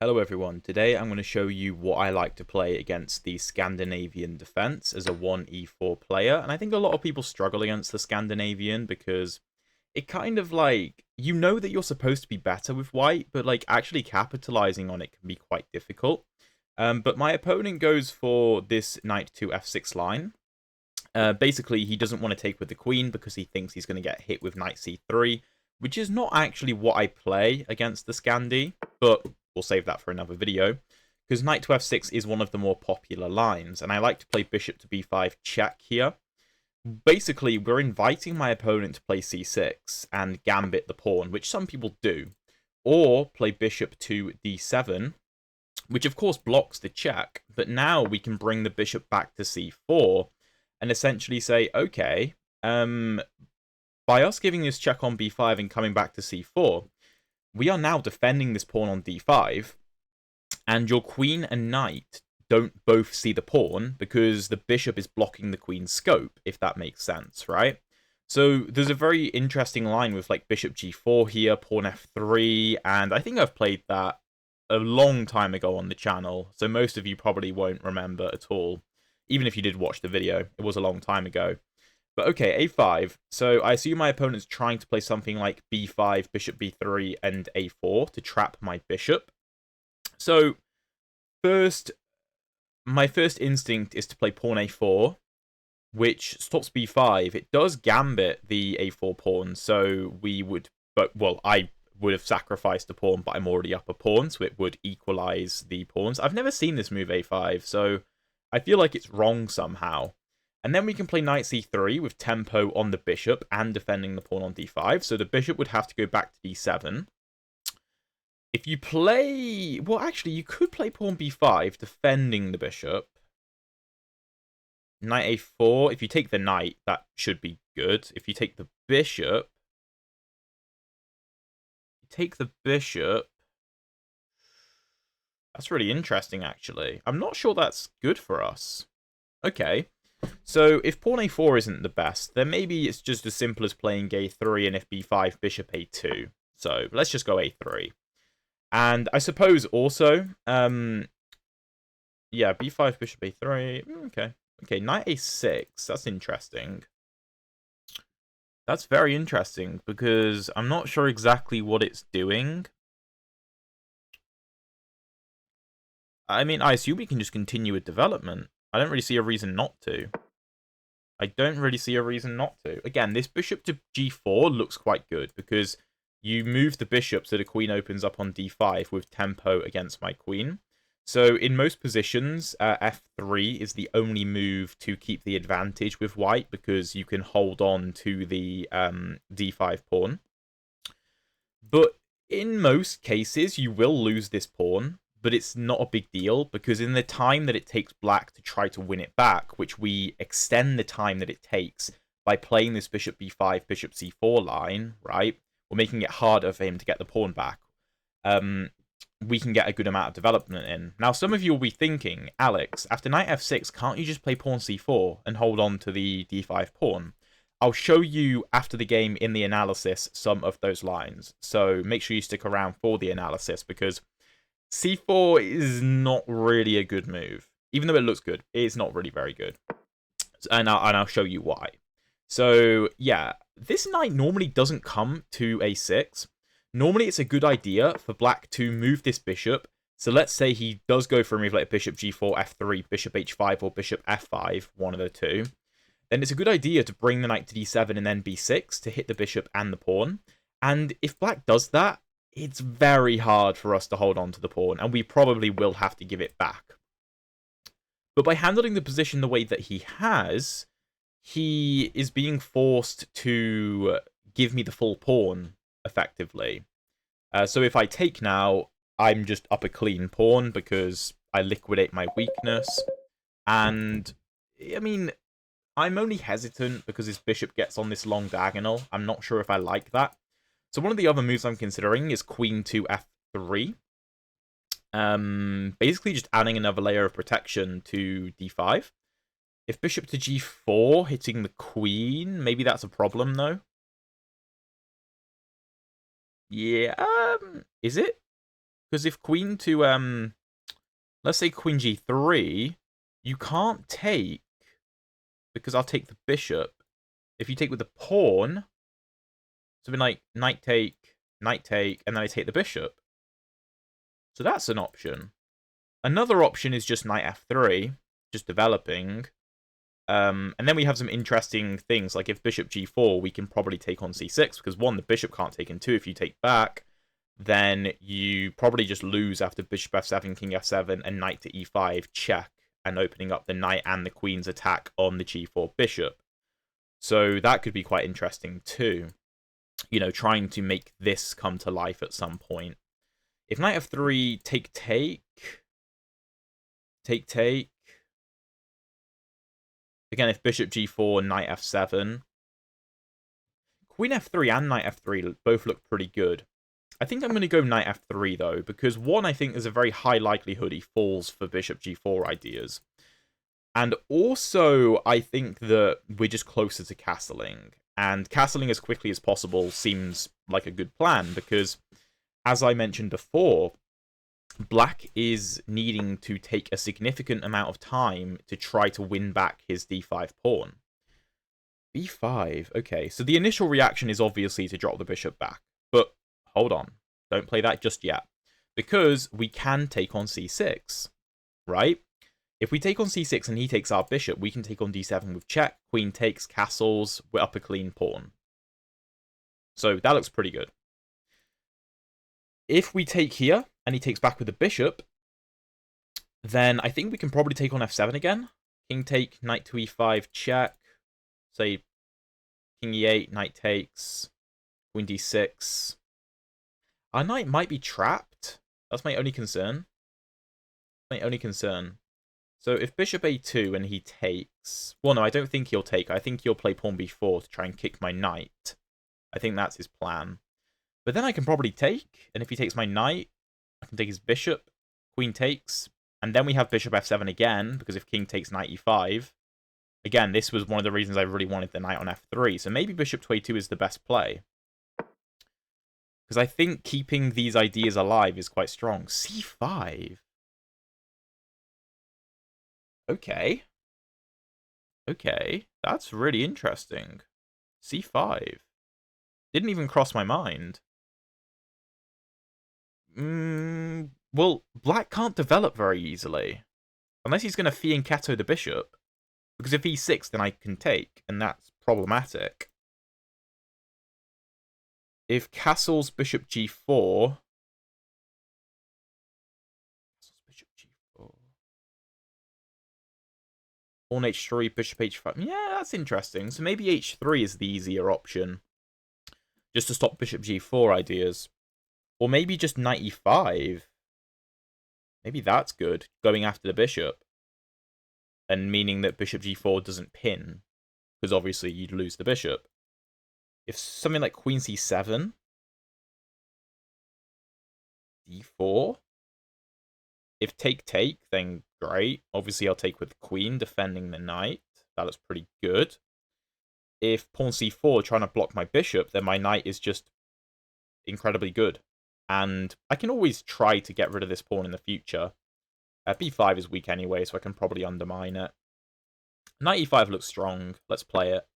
Hello everyone, today I'm going to show you what I like to play against the Scandinavian Defense as a 1e4 player, and I think a lot of people struggle against the Scandinavian because it kind of like, you know that you're supposed to be better with white, but like actually capitalizing on it can be quite difficult. But my opponent goes for this knight to f6 line. Basically, he doesn't want to take with the queen because he thinks he's going to get hit with knight c3, which is not actually what I play against the Scandi, but we'll save that for another video, because knight to f6 is one of the more popular lines, and I like to play bishop to b5 check here. Basically, we're inviting my opponent to play c6 and gambit the pawn, which some people do, or play bishop to d7, which of course blocks the check, but now we can bring the bishop back to c4 and essentially say, okay, by us giving this check on b5 and coming back to c4, we are now defending this pawn on d5, and your queen and knight don't both see the pawn because the bishop is blocking the queen's scope, if that makes sense, right? So there's a very interesting line with like bishop g4 here, pawn f3, and I think I've played that a long time ago on the channel, so most of you probably won't remember at all. Even if you did watch the video, it was a long time ago. But okay, a5. So I assume my opponent's trying to play something like b5, bishop b3, and a4 to trap my bishop. So my first instinct is to play pawn a4, which stops b5. It does gambit the a4 pawn, so I would have sacrificed the pawn, but I'm already up a pawn, so it would equalize the pawns. I've never seen this move a5, so I feel like it's wrong somehow. And then we can play knight c3 with tempo on the bishop and defending the pawn on d5. So the bishop would have to go back to d7. If you play... Well, actually, you could play pawn b5, defending the bishop. Knight a4. If you take the knight, that should be good. If you take the bishop... That's really interesting, actually. I'm not sure that's good for us. Okay. So if pawn a4 isn't the best, then maybe it's just as simple as playing a3 and if b5, bishop a2. So let's just go a3. And I suppose also, yeah, b5, bishop a3. Okay, knight a6. That's interesting. That's very interesting because I'm not sure exactly what it's doing. I mean, I assume we can just continue with development. I don't really see a reason not to. Again, this bishop to g4 looks quite good because you move the bishop so the queen opens up on d5 with tempo against my queen. So in most positions, f3 is the only move to keep the advantage with white because you can hold on to the d5 pawn. But in most cases, you will lose this pawn, but it's not a big deal because in the time that it takes black to try to win it back, which we extend the time that it takes by playing this bishop b5, bishop c4 line, right? We're making it harder for him to get the pawn back. We can get a good amount of development in. Now, some of you will be thinking, Alex, after knight f6, can't you just play pawn c4 and hold on to the d5 pawn? I'll show you after the game in the analysis some of those lines. So make sure you stick around for the analysis because c4 is not really a good move. Even though it looks good, it's not really very good. And I'll show you why. So, yeah, this knight normally doesn't come to a6. Normally, it's a good idea for black to move this bishop. So let's say he does go for a move like bishop g4, f3, bishop h5, or bishop f5, one of the two. Then it's a good idea to bring the knight to d7 and then b6 to hit the bishop and the pawn. And if black does that, it's very hard for us to hold on to the pawn, and we probably will have to give it back. But by handling the position the way that he has, he is being forced to give me the full pawn, effectively. So if I take now, I'm just up a clean pawn because I liquidate my weakness. And, I mean, I'm only hesitant because his bishop gets on this long diagonal. I'm not sure if I like that. So one of the other moves I'm considering is queen to f3. Basically just adding another layer of protection to d5. If bishop to g4, hitting the queen, maybe that's a problem, though. Yeah, is it? Because if queen to, let's say queen g3, you can't take, because I'll take the bishop. If you take with the pawn, something like knight take, and then I take the bishop. So that's an option. Another option is just knight f3, just developing. And then we have some interesting things, like if bishop g4, we can probably take on c6, because one, the bishop can't take, and two, if you take back, then you probably just lose after bishop f7, king f7, and knight to e5, check, and opening up the knight and the queen's attack on the g4 bishop. So that could be quite interesting too. You know, trying to make this come to life at some point. If knight f3, take. Again, if bishop g4, knight f7. Queen f3 and knight f3 both look pretty good. I think I'm going to go knight f3, though, because one, I think there's a very high likelihood he falls for bishop g4 ideas. And also, I think that we're just closer to castling. And castling as quickly as possible seems like a good plan, because, as I mentioned before, Black is needing to take a significant amount of time to try to win back his d5 pawn. b5, okay, so the initial reaction is obviously to drop the bishop back. But hold on, don't play that just yet. Because we can take on c6, right? If we take on c6 and he takes our bishop, we can take on d7 with check, queen takes, castles, we're up a clean pawn. So that looks pretty good. If we take here, and he takes back with the bishop, then I think we can probably take on f7 again. King take, knight to e5, check. Say, king e8, knight takes, queen d6. Our knight might be trapped. That's my only concern. So if bishop a2 and he takes... Well, no, I don't think he'll take. I think he'll play pawn b4 to try and kick my knight. I think that's his plan. But then I can probably take, and if he takes my knight, I can take his bishop, queen takes, and then we have bishop f7 again, because if king takes knight e5... Again, this was one of the reasons I really wanted the knight on f3, so maybe bishop to a2 is the best play. Because I think keeping these ideas alive is quite strong. c5? Okay. Okay, that's really interesting. c5. Didn't even cross my mind. Well, black can't develop very easily. Unless he's going to fianchetto the bishop. Because if e6, then I can take, and that's problematic. If castles bishop g4... Bishop g4... Pawn h3, bishop h5... Yeah, that's interesting. So maybe h3 is the easier option. Just to stop bishop g4 ideas. Or maybe just knight e5. Maybe that's good, going after the bishop. And meaning that bishop g4 doesn't pin. Because obviously you'd lose the bishop. If something like queen c7... d4... If take, then great. Obviously I'll take with queen, defending the knight. That looks pretty good. If pawn c4 trying to block my bishop, then my knight is just incredibly good. And I can always try to get rid of this pawn in the future. b5 is weak anyway, so I can probably undermine it. Knight e5 looks strong. Let's play it.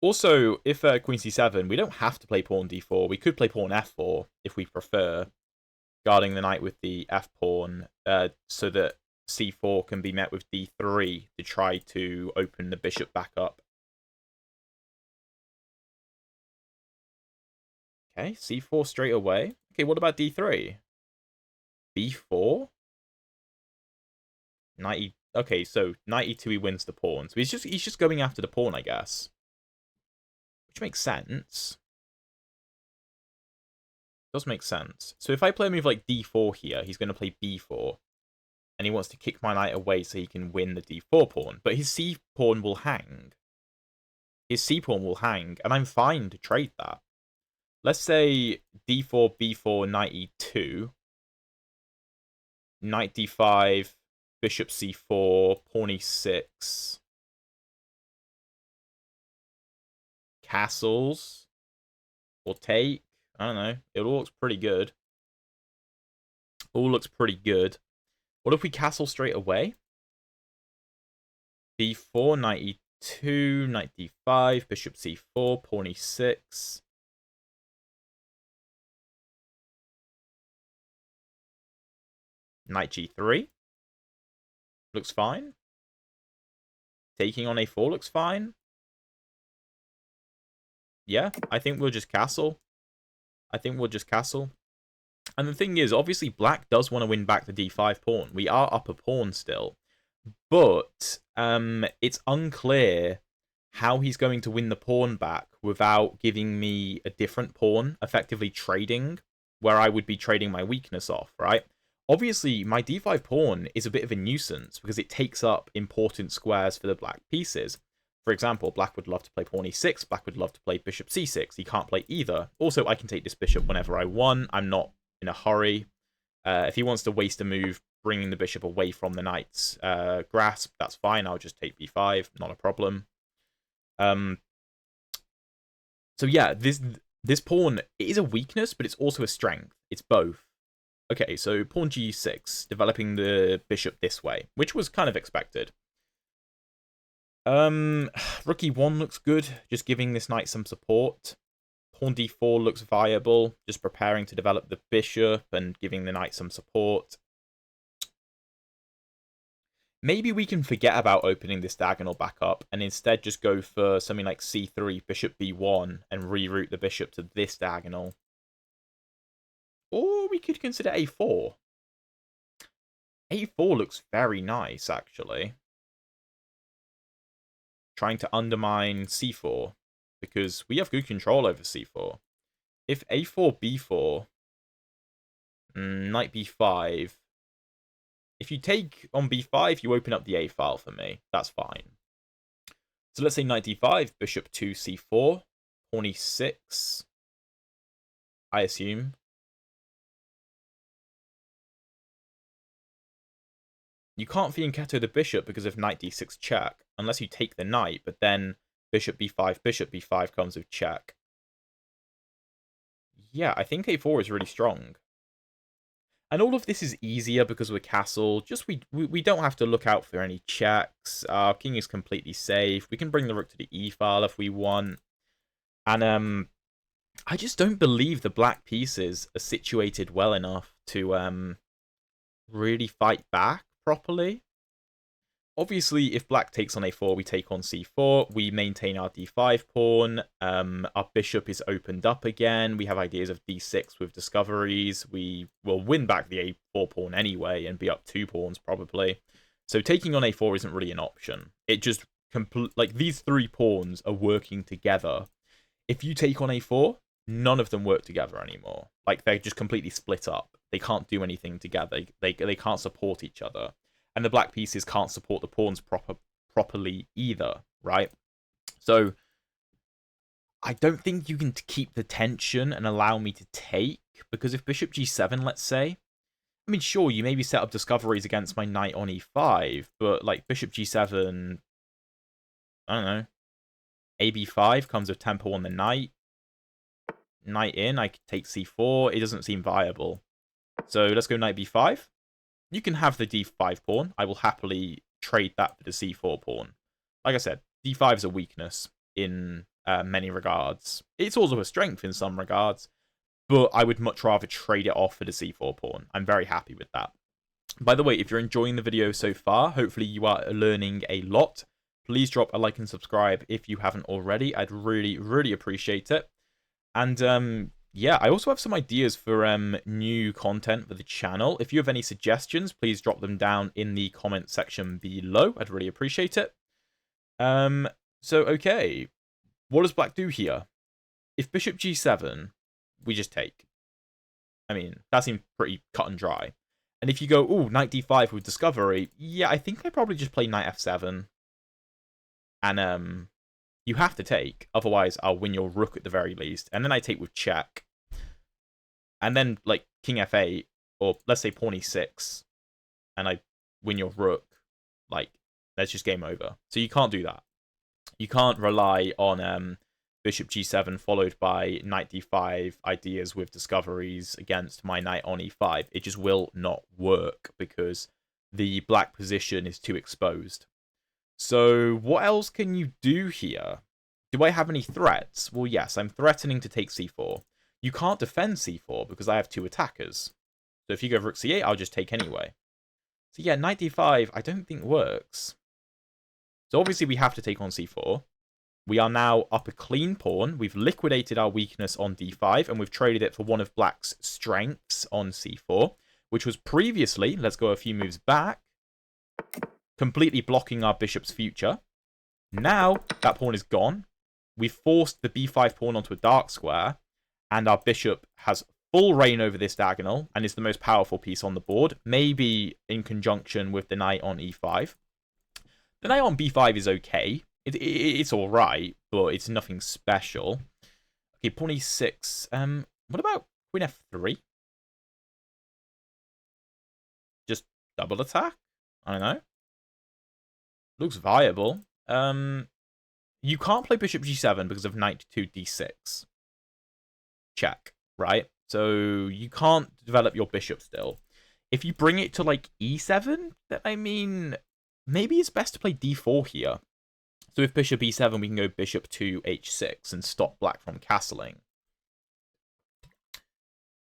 Also, if queen c7, we don't have to play pawn d4. We could play pawn f4 if we prefer, guarding the knight with the f-pawn, so that c4 can be met with d3 to try to open the bishop back up. Okay, c4 straight away. Okay, what about d3? b4? Knight e... Okay, so knight e2, he wins the pawn. So he's just going after the pawn, I guess. Which makes sense. Does make sense. So if I play a move like d4 here, he's going to play b4. And he wants to kick my knight away so he can win the d4 pawn. But his c pawn will hang. His c pawn will hang, and I'm fine to trade that. Let's say d4, b4, knight e2. Knight d5, bishop c4, pawn e6. Castles. Or take. I don't know. It all looks pretty good. All looks pretty good. What if we castle straight away? b4, knight e2, knight d5, bishop c4, pawn e6. Knight g3. Looks fine. Taking on a4 looks fine. Yeah, I think we'll just castle. And the thing is, obviously, black does want to win back the d5 pawn. We are up a pawn still. But it's unclear how he's going to win the pawn back without giving me a different pawn, effectively trading, where I would be trading my weakness off, right? Obviously, my d5 pawn is a bit of a nuisance because it takes up important squares for the black pieces. For example, black would love to play pawn e6, black would love to play bishop c6. He can't play either. Also, I can take this bishop whenever I want. I'm not in a hurry. If he wants to waste a move bringing the bishop away from the knight's grasp, that's fine. I'll just take b5, not a problem. So yeah, this pawn is a weakness, but it's also a strength. It's both. Okay, so pawn g6, developing the bishop this way, which was kind of expected. Rook e1 looks good, just giving this knight some support. Pawn d4 looks viable, just preparing to develop the bishop and giving the knight some support. Maybe we can forget about opening this diagonal back up and instead just go for something like c3, bishop b1, and reroute the bishop to this diagonal. Or we could consider a4. a4 looks very nice, actually. Trying to undermine c4, because we have good control over c4. If a4, b4, knight b5... If you take on b5, you open up the a file for me. That's fine. So let's say knight d5, bishop 2, c4, pawn e6, I assume. You can't fianchetto the bishop because of knight d6 check, unless you take the knight, but then bishop b5 comes with check. Yeah, I think a4 is really strong. And all of this is easier because we're castle. Just we don't have to look out for any checks. Our king is completely safe. We can bring the rook to the e file if we want. And I just don't believe the black pieces are situated well enough to really fight back properly. Obviously, if black takes on a4, we take on c4. We maintain our d5 pawn. Our bishop is opened up again. We have ideas of d6 with discoveries. We will win back the a4 pawn anyway and be up 2 pawns probably. So taking on a4 isn't really an option. It just like these 3 pawns are working together. If you take on a4, none of them work together anymore. Like they're just completely split up. They can't do anything together. They can't support each other. And the black pieces can't support the pawns properly either, right? So I don't think you can keep the tension and allow me to take, because if bishop g7, let's say, I mean, sure, you maybe set up discoveries against my knight on e5, but like bishop g7, I don't know, ab5 comes with tempo on the knight. Knight in, I could take c4. It doesn't seem viable. So let's go knight b5. You can have the d5 pawn. I will happily trade that for the c4 pawn. Like I said, d5 is a weakness in many regards. It's also a strength in some regards, but I would much rather trade it off for the c4 pawn. I'm very happy with that. By the way, if you're enjoying the video so far, hopefully you are learning a lot. Please drop a like and subscribe if you haven't already. I'd really, really appreciate it. And yeah, I also have some ideas for new content for the channel. If you have any suggestions, please drop them down in the comment section below. I'd really appreciate it. So, okay. What does black do here? If bishop g7, we just take. I mean, that seems pretty cut and dry. And if you go, ooh, knight d5 with discovery, yeah, I think I probably just play knight f7. And, you have to take, otherwise I'll win your rook at the very least. And then I take with check. And then, like, king f8, or let's say pawn e6, and I win your rook, like, that's just game over. So you can't do that. You can't rely on bishop g7 followed by knight d5 ideas with discoveries against my knight on e5. It just will not work because the black position is too exposed. So what else can you do here? Do I have any threats? Well, yes, I'm threatening to take c4. You can't defend c4 because I have two attackers. So if you go rook c8, I'll just take anyway. So yeah, knight d5 I don't think works. So obviously we have to take on c4. We are now up a clean pawn. We've liquidated our weakness on d5, and we've traded it for one of black's strengths on c4, which was previously, let's go a few moves back, completely blocking our bishop's future. Now, that pawn is gone. We've forced the b5 pawn onto a dark square, and our bishop has full reign over this diagonal, and is the most powerful piece on the board, maybe in conjunction with the knight on e5. The knight on b5 is okay. It's alright, but it's nothing special. Okay, pawn e6. What about queen f3? Just double attack? I don't know. Looks viable. You can't play bishop g7 because of knight to d6. Check, right? So you can't develop your bishop still. If you bring it to like e7, then I mean, maybe it's best to play d4 here. So if bishop e7, we can go bishop to h6 and stop black from castling.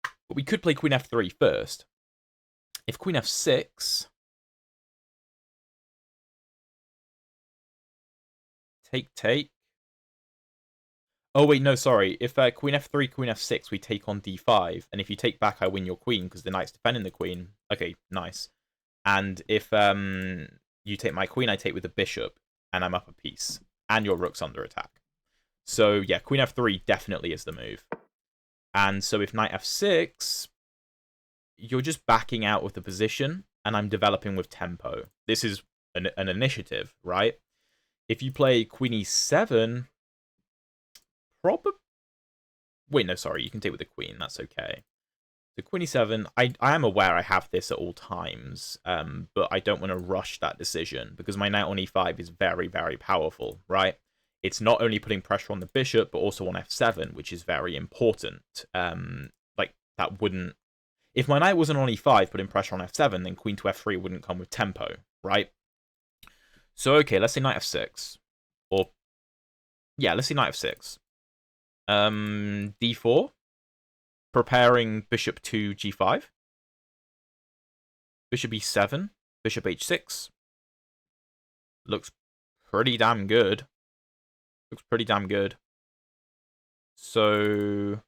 But we could play queen f3 first. If queen f6... Take. Oh, wait, no, sorry. If queen f3, queen f6, we take on d5. And if you take back, I win your queen because the knight's defending the queen. Okay, nice. And if you take my queen, I take with the bishop. And I'm up a piece. And your rook's under attack. So, yeah, queen f3 definitely is the move. And so if knight f6, you're just backing out with the position, and I'm developing with tempo. This is an initiative, right? If you play queen e7, probably... Wait, no, sorry, you can take with the queen, that's okay. So queen e7, I am aware I have this at all times, but I don't want to rush that decision because my knight on e5 is very, very powerful, right? It's not only putting pressure on the bishop, but also on f7, which is very important. Like, that wouldn't... If my knight wasn't on e5 putting pressure on f7, then queen to f3 wouldn't come with tempo, right? So, okay, let's say knight f6. Or, yeah, let's say knight f6. d4. Preparing bishop to g5. Bishop e7. Bishop h6. Looks pretty damn good. Looks pretty damn good. So,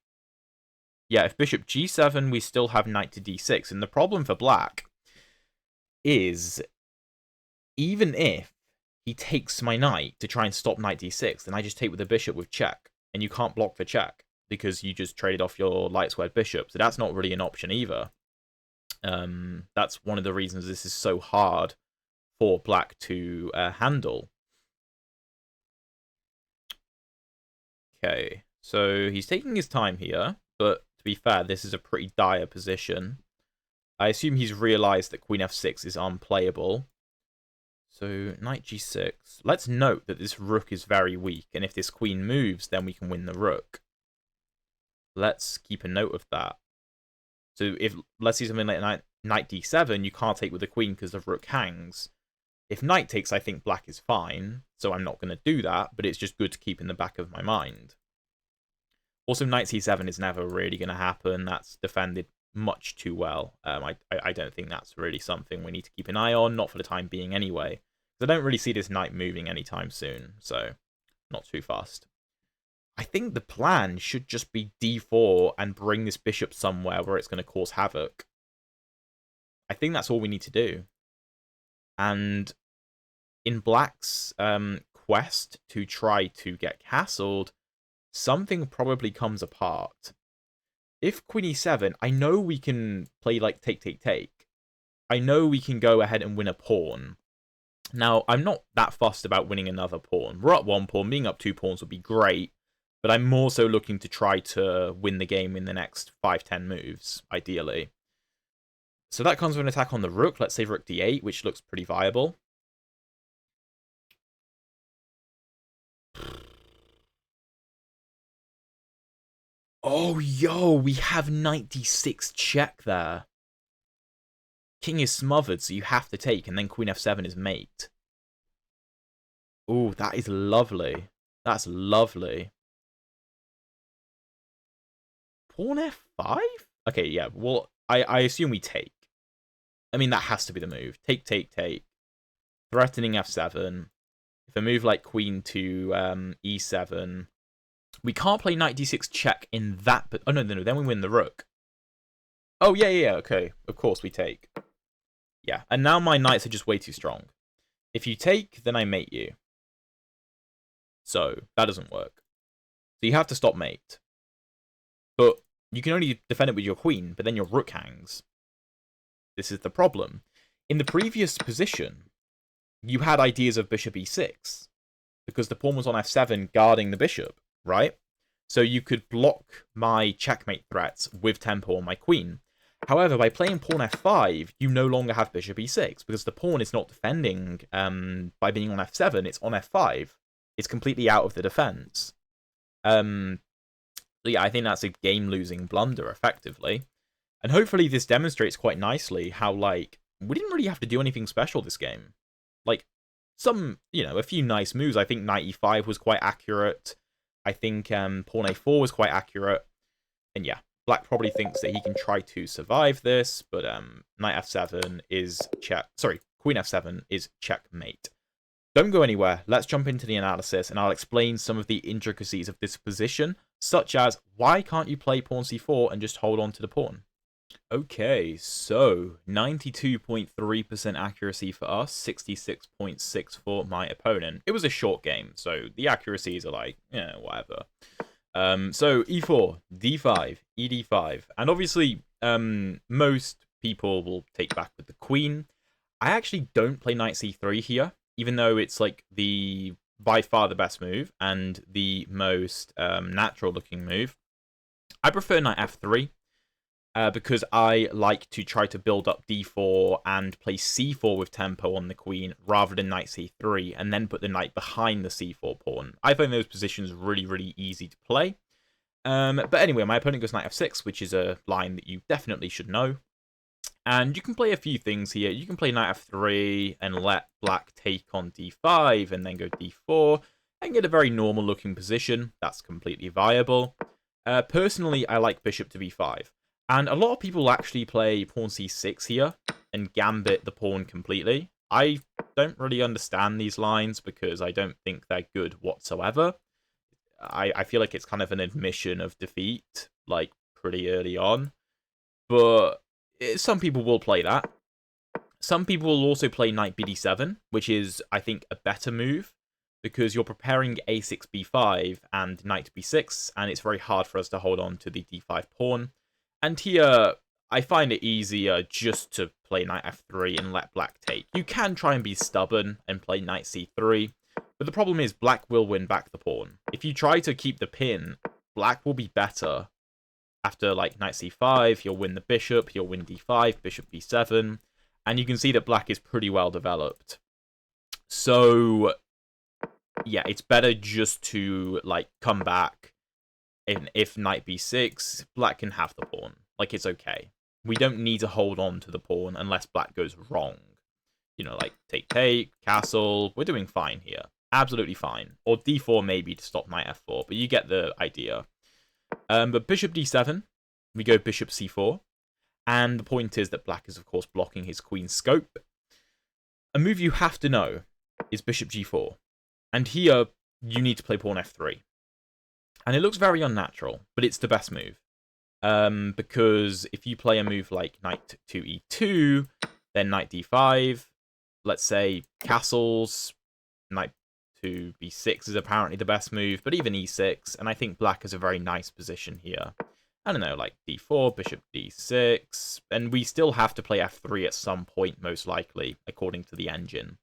yeah, if bishop g7, we still have knight to d6. And the problem for black is, even if he takes my knight to try and stop knight d6, then I just take with the bishop with check. And you can't block the check because you just traded off your light squared bishop. So that's not really an option either. That's one of the reasons this is so hard for black to handle. Okay, so he's taking his time here, but to be fair, this is a pretty dire position. I assume he's realized that queen f6 is unplayable. So knight g6. Let's note that this rook is very weak, and if this queen moves, then we can win the rook. Let's keep a note of that. So if, let's see something like knight d7, you can't take with the queen because the rook hangs. If knight takes, I think black is fine, so I'm not going to do that, but it's just good to keep in the back of my mind. Also, knight c7 is never really going to happen. That's defended much too well. I don't think that's really something we need to keep an eye on, not for the time being anyway. I don't really see this knight moving anytime soon, so not too fast. I think the plan should just be d4 and bring this bishop somewhere where it's going to cause havoc. I think that's all we need to do. And in black's quest to try to get castled, something probably comes apart. If queen e7, I know we can play like take. I know we can go ahead and win a pawn. Now, I'm not that fussed about winning another pawn. We're up one pawn. Being up two pawns would be great. But I'm more so looking to try to win the game in the next 5-10 moves, ideally. So that comes with an attack on the rook. Let's say rook d8, which looks pretty viable. Oh, yo, we have knight d6 check there. King is smothered, so you have to take, and then queen f7 is mate. Ooh, that is lovely. That's lovely. Pawn f5? Okay, yeah, well, I assume we take. I mean, that has to be the move. Take, take, take. Threatening f7. If I move like queen to e7, we can't play knight d6 check in that. But oh no, no, no. Then we win the rook. Oh yeah, yeah, yeah. Okay, of course we take. Yeah, and now my knights are just way too strong. If you take, then I mate you. So that doesn't work. So you have to stop mate. But you can only defend it with your queen. But then your rook hangs. This is the problem. In the previous position, you had ideas of bishop e6 because the pawn was on f7 guarding the bishop, right? So you could block my checkmate threats with tempo on my queen. However, by playing pawn f5, you no longer have bishop e6 because the pawn is not defending by being on f7. It's on f5. It's completely out of the defense. So yeah, I think that's a game-losing blunder, effectively. And hopefully this demonstrates quite nicely how, like, we didn't really have to do anything special this game. Like, a few nice moves. I think knight e5 was quite accurate. I think pawn a4 was quite accurate. And yeah, black probably thinks that he can try to survive this, but knight f7 is check. Sorry, queen f7 is checkmate. Don't go anywhere. Let's jump into the analysis, and I'll explain some of the intricacies of this position, such as why can't you play pawn c4 and just hold on to the pawn? Okay, so 92.3% accuracy for us, 66.6 for my opponent. It was a short game, so the accuracies are like, whatever. So e4, d5, ed5, and obviously most people will take back with the queen. I actually don't play knight c3 here, even though it's like by far the best move and the most natural looking move. I prefer knight f3. Because I like to try to build up d4 and play c4 with tempo on the queen rather than knight c3 and then put the knight behind the c4 pawn. I find those positions really, really easy to play. But anyway, my opponent goes knight f6, which is a line that you definitely should know. And you can play a few things here. You can play knight f3 and let black take on d5 and then go d4 and get a very normal looking position. That's completely viable. Personally, I like bishop to b5. And a lot of people actually play pawn c6 here and gambit the pawn completely. I don't really understand these lines because I don't think they're good whatsoever. I feel like it's kind of an admission of defeat, like, pretty early on. But some people will play that. Some people will also play knight bd7, which is, I think, a better move because you're preparing a6, b5 and knight b6, and it's very hard for us to hold on to the d5 pawn. And here, I find it easier just to play knight f3 and let black take. You can try and be stubborn and play knight c3, but the problem is black will win back the pawn. If you try to keep the pin, black will be better. After, like, knight c5, he'll win the bishop, he'll win d5, bishop b7, and you can see that black is pretty well developed. So, yeah, it's better just to, like, come back. If knight b6, black can have the pawn. Like, it's okay. We don't need to hold on to the pawn unless black goes wrong. Like, take, castle. We're doing fine here. Absolutely fine. Or d4 maybe to stop knight f4, but you get the idea. But bishop d7, we go bishop c4. And the point is that black is, of course, blocking his queen's scope. A move you have to know is bishop g4. And here, you need to play pawn f3. And it looks very unnatural, but it's the best move. Because if you play a move like knight to e2, then knight d5, let's say castles, knight to b6 is apparently the best move, but even e6, and I think black is a very nice position here. I don't know, like d4, bishop d6, and we still have to play f3 at some point, most likely, according to the engine.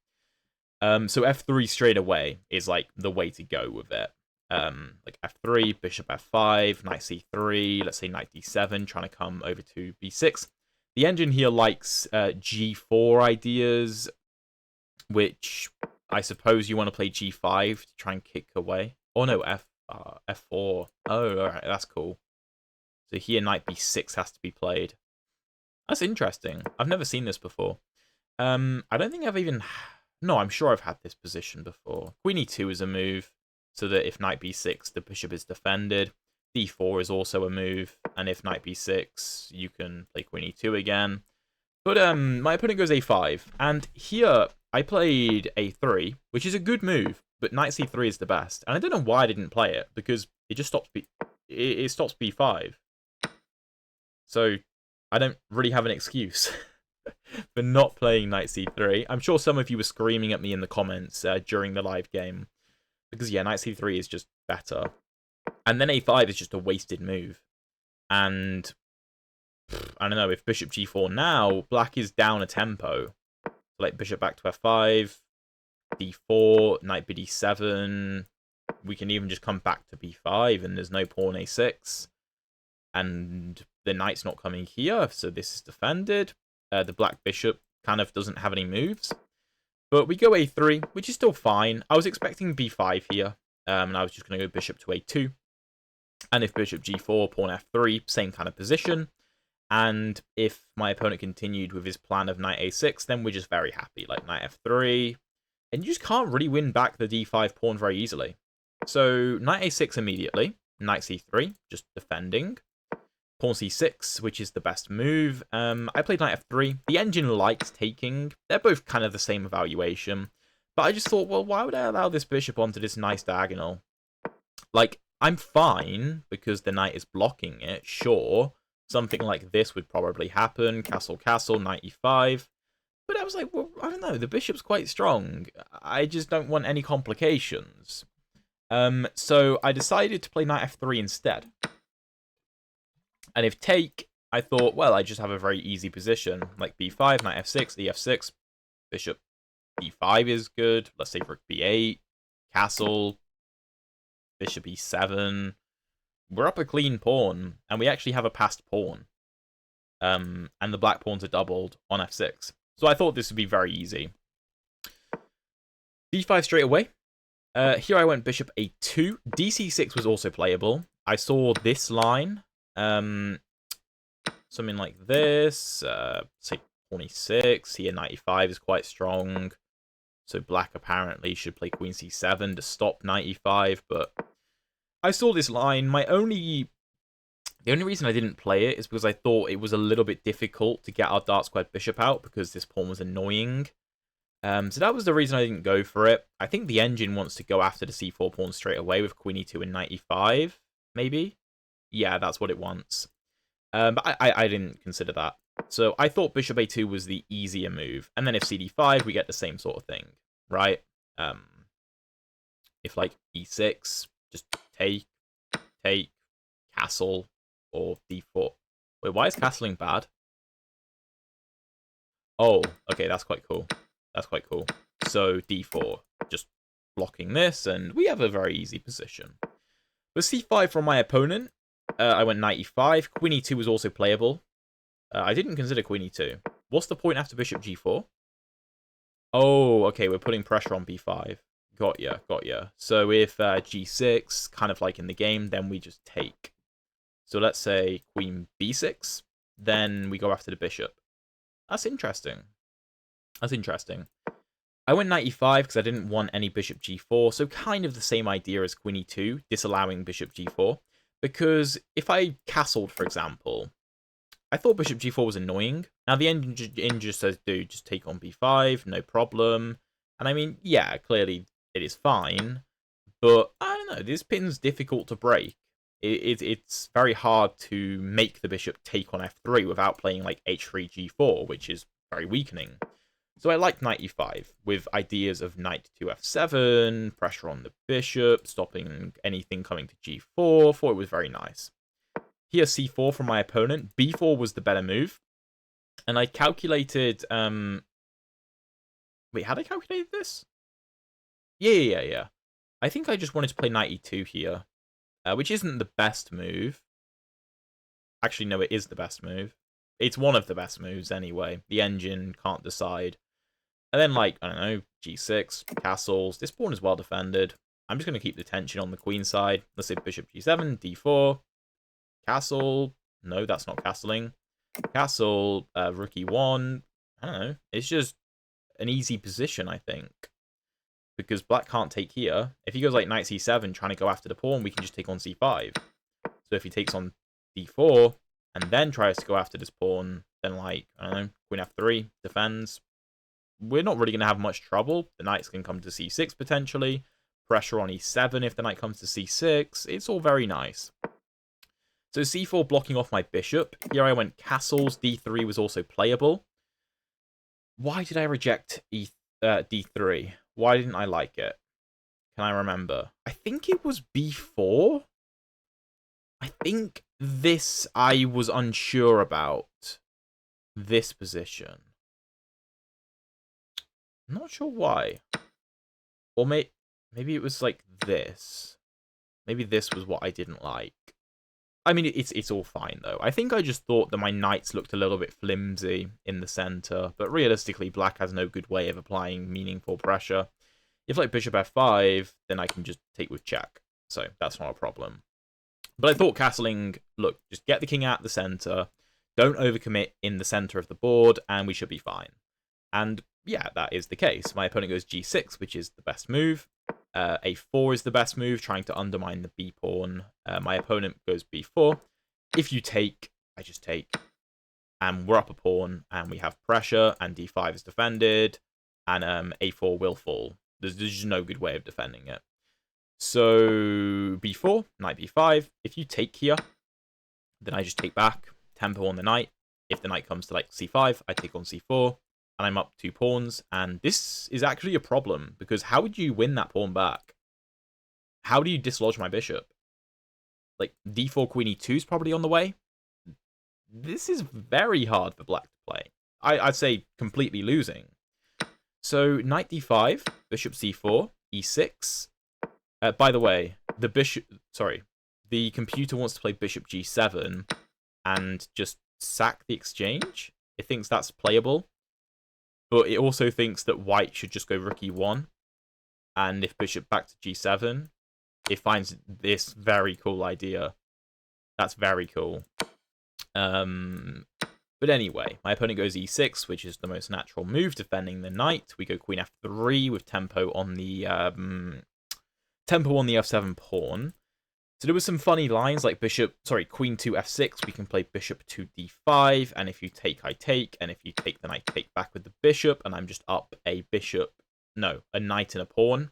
So f3 straight away is like the way to go with it. Like f3, bishop f5, knight c3, let's say knight d7, trying to come over to b6. The engine here likes g4 ideas, which I suppose you want to play g5 to try and kick away. Oh no, f4. Oh, alright, that's cool. So here knight b6 has to be played. That's interesting. I've never seen this before. I don't think I've even... No, I'm sure I've had this position before. Queen e2 is a move, so that if knight b6, the bishop is defended. d4 is also a move, and if knight b6, you can play queen e2 again. But my opponent goes a5, and here I played a3, which is a good move, but knight c3 is the best. And I don't know why I didn't play it, because it just stops it stops b5. So I don't really have an excuse for not playing knight c3. I'm sure some of you were screaming at me in the comments during the live game, because yeah, knight c3 is just better. And then a5 is just a wasted move. And I don't know, if bishop g4 now, black is down a tempo. So like bishop back to f5, d4, knight bd7. We can even just come back to b5, and there's no pawn a6. And the knight's not coming here, so this is defended. The black bishop kind of doesn't have any moves. But we go a3, which is still fine. I was expecting b5 here, and I was just going to go bishop to a2. And if bishop g4, pawn f3, same kind of position. And if my opponent continued with his plan of knight a6, then we're just very happy. Like knight f3. And you just can't really win back the d5 pawn very easily. So knight a6 immediately. Knight c3, just defending. Pawn c6, which is the best move. I played knight f3. The engine likes taking. They're both kind of the same evaluation. But I just thought, well, why would I allow this bishop onto this nice diagonal? Like, I'm fine because the knight is blocking it, sure. Something like this would probably happen. Castle, castle, knight e5. But I was like, well, I don't know. The bishop's quite strong. I just don't want any complications. So I decided to play knight f3 instead. And if take, I thought, well, I just have a very easy position. Like b5, knight f6, ef6, bishop e5 is good. Let's say rook b8, castle, bishop e7. We're up a clean pawn, and we actually have a passed pawn. And the black pawns are doubled on f6. So I thought this would be very easy. b5 straight away. Here I went bishop a2. dc6 was also playable. I saw this line. Something like this. Say pawn e6. Here knight e5 is quite strong. So black apparently should play queen c7 to stop knight e5, but I saw this line. The only reason I didn't play it is because I thought it was a little bit difficult to get our dark squared bishop out because this pawn was annoying. So that was the reason I didn't go for it. I think the engine wants to go after the c4 pawn straight away with queen e2 and knight e5, maybe? Yeah, that's what it wants. But I didn't consider that. So I thought bishop a2 was the easier move. And then if cd5, we get the same sort of thing, right? If like e6, just take, castle, or d4. Wait, why is castling bad? Oh, okay, that's quite cool. That's quite cool. So d4, just blocking this, and we have a very easy position. But c5 from my opponent, I went knight e5. Queen e2 was also playable. I didn't consider queen e2. What's the point after bishop g4? Oh, okay, we're putting pressure on b5. Got ya. So if g6, kind of like in the game, then we just take. So let's say queen b6, then we go after the bishop. That's interesting. I went knight e5 because I didn't want any bishop g4, so kind of the same idea as queen e2, disallowing bishop g4. Because if I castled, for example, I thought bishop g4 was annoying. Now the engine just says, dude, just take on b5, no problem. And I mean, yeah, clearly it is fine. But I don't know, this pin's difficult to break. It's very hard to make the bishop take on f3 without playing like h3, g4, which is very weakening. So I like knight e5, with ideas of knight to f7, pressure on the bishop, stopping anything coming to g4. Thought it was very nice. Here c4 from my opponent. b4 was the better move. And I calculated... Wait, had I calculated this? Yeah. I think I just wanted to play knight e2 here, which isn't the best move. Actually, no, it is the best move. It's one of the best moves anyway. The engine can't decide. And then, like, I don't know, g6, castles. This pawn is well defended. I'm just going to keep the tension on the queen side. Let's say bishop g7, d4, castle, No, that's not castling. Castle, rook e1. I don't know. It's just an easy position, I think. Because black can't take here. If he goes like knight c7 trying to go after the pawn, we can just take on c5. So if he takes on d4 and then tries to go after this pawn, then like, I don't know, queen f3, defends. We're not really going to have much trouble. The knights can come to c6 potentially. Pressure on e7 if the knight comes to c6. It's all very nice. So c4 blocking off my bishop. Here I went castles. d3 was also playable. Why did I reject d3? Why didn't I like it? Can I remember? I think it was b4. I think this I was unsure about. This position. I'm not sure why. Or maybe it was like this. Maybe this was what I didn't like. I mean, it's all fine, though. I think I just thought that my knights looked a little bit flimsy in the center. But realistically, black has no good way of applying meaningful pressure. If, like, bishop f5, then I can just take with check. So that's not a problem. But I thought castling, look, just get the king out the center. Don't overcommit in the center of the board, and we should be fine. And yeah, that is the case. My opponent goes g6, which is the best move. A4 is the best move, trying to undermine the b pawn. My opponent goes b4. If you take, I just take. And we're up a pawn, and we have pressure, and d5 is defended, and a4 will fall. There's just no good way of defending it. So b4, knight b5. If you take here, then I just take back, tempo on the knight. If the knight comes to like c5, I take on c4. And I'm up 2 pawns, and this is actually a problem, because how would you win that pawn back? How do you dislodge my bishop? Like, d4, queen e2 is probably on the way. This is very hard for black to play. I'd say completely losing. So, knight d5, bishop c4, e6. By the way, the computer wants to play bishop g7 and just sack the exchange. It thinks that's playable. But it also thinks that white should just go rook e1. And if bishop back to g7, it finds this very cool idea. That's very cool. But anyway, my opponent goes e6, which is the most natural move, defending the knight. We go queen f3 with tempo on the f7 pawn. So there was some funny lines like queen 2 f6, we can play bishop 2 d5, and if you take, I take, and if you take, then I take back with the bishop, and I'm just up a knight and a pawn.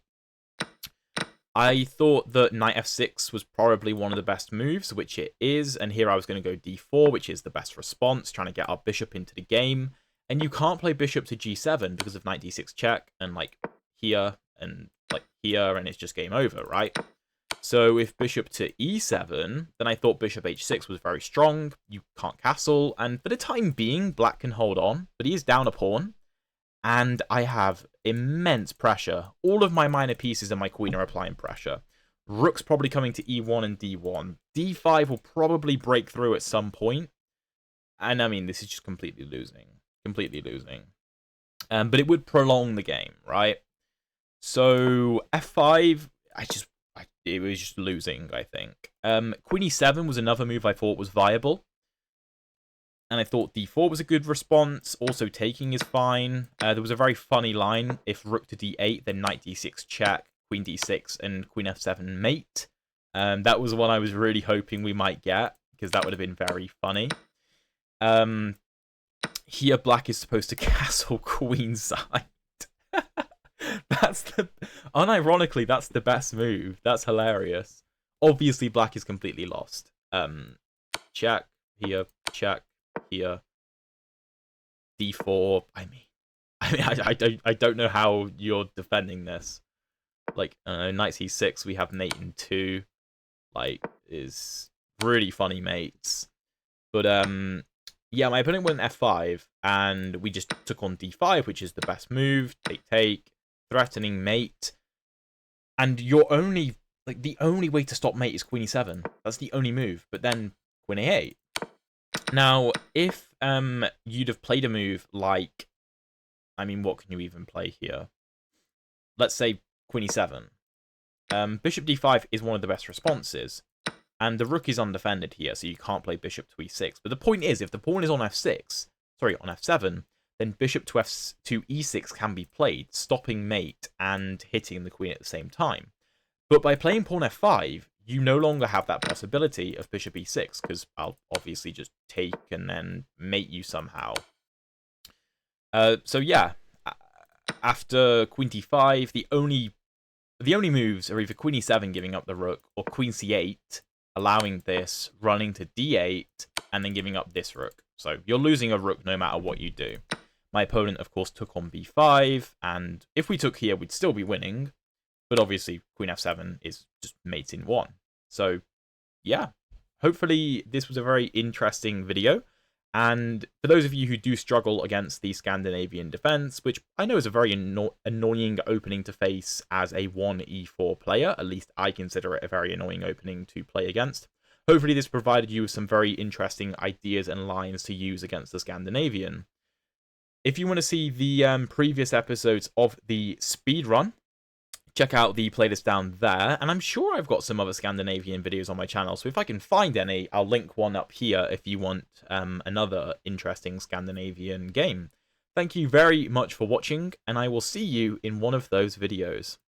I thought that knight f6 was probably one of the best moves, which it is, and here I was going to go d4, which is the best response, trying to get our bishop into the game, and you can't play bishop to g7 because of knight d6 check, and like here, and like here, and it's just game over, right? So if bishop to e7, then I thought bishop h6 was very strong. You can't castle, and for the time being, black can hold on, but he is down a pawn, and I have immense pressure. All of my minor pieces and my queen are applying pressure. Rook's probably coming to e1 and d1. d5 will probably break through at some point, and I mean, this is just completely losing. Completely losing. But it would prolong the game, right? So f5, it was just losing, I think. Queen e7 was another move I thought was viable. And I thought d4 was a good response. Also, taking is fine. There was a very funny line. If rook to d8, then knight d6 check, queen d6, and queen f7 mate. That was one I was really hoping we might get, because that would have been very funny. Here, black is supposed to castle queenside. Unironically, that's the best move. That's hilarious. Obviously, black is completely lost. Check here, check here. d4. I don't know how you're defending this. Like, knight c6. We have mate in 2. Like, is really funny mates. But yeah, my opponent went f5, and we just took on d5, which is the best move. Take. Threatening mate, and the only way to stop mate is queen e7. That's the only move. But then queen a8. Now, if you'd have played a move like, I mean, what can you even play here? Let's say queen e7. Bishop d5 is one of the best responses, And the rook is undefended here, so you can't play bishop to e6. But the point is, if the pawn is on f6, sorry, on f7, then bishop to e6 can be played, stopping mate and hitting the queen at the same time. But by playing pawn f5, you no longer have that possibility of bishop e6, because I'll obviously just take and then mate you somehow. So yeah, after queen d5, the only moves are either queen e7 giving up the rook, or queen c8 allowing this, running to d8, and then giving up this rook. So you're losing a rook no matter what you do. My opponent, of course, took on b5, and if we took here, we'd still be winning. But obviously, queen f7 is just mate in one. So, yeah. Hopefully, this was a very interesting video. And for those of you who do struggle against the Scandinavian defense, which I know is a very annoying opening to face as a 1e4 player, at least I consider it a very annoying opening to play against. Hopefully this provided you with some very interesting ideas and lines to use against the Scandinavian. If you want to see the previous episodes of the speedrun, check out the playlist down there, and I'm sure I've got some other Scandinavian videos on my channel, so if I can find any, I'll link one up here if you want another interesting Scandinavian game. Thank you very much for watching, and I will see you in one of those videos.